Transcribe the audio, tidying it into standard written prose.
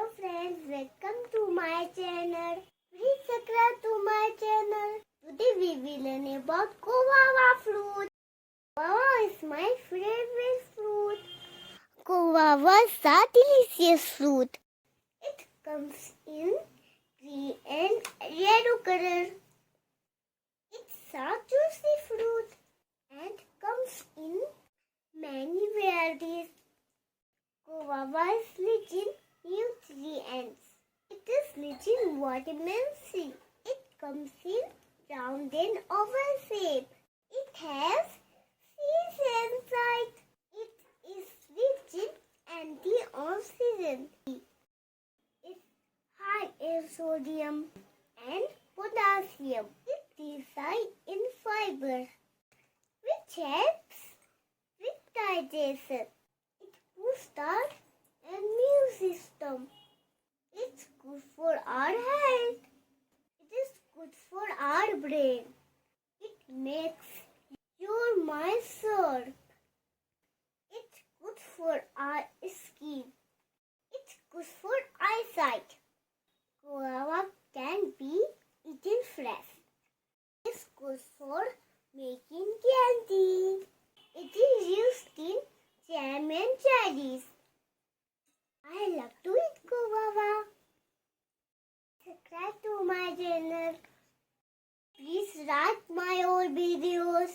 Hello friends, welcome to my channel. Please subscribe to my channel. Today we will learn about Guava Fruit. Guava is my favorite fruit. Guava is a delicious fruit. It comes in green and yellow color. It's a juicy fruit and comes in many varieties. Guava is rich in nutrients. It is rich in vitamin C. It comes in round and oval shape. It has seeds inside. It is rich in antioxidants. It's high in sodium and potassium. It is high in fiber, which helps with digestion. It boosts our immune system. It's good for our health. It is good for our brain. It makes your mind sharp. It's good for our skin. It's good for eyesight. Guava can be eaten fresh. It's good for making candy. It is used in jam and jellies. I love to eat guava. Subscribe to my channel. Please like my old videos.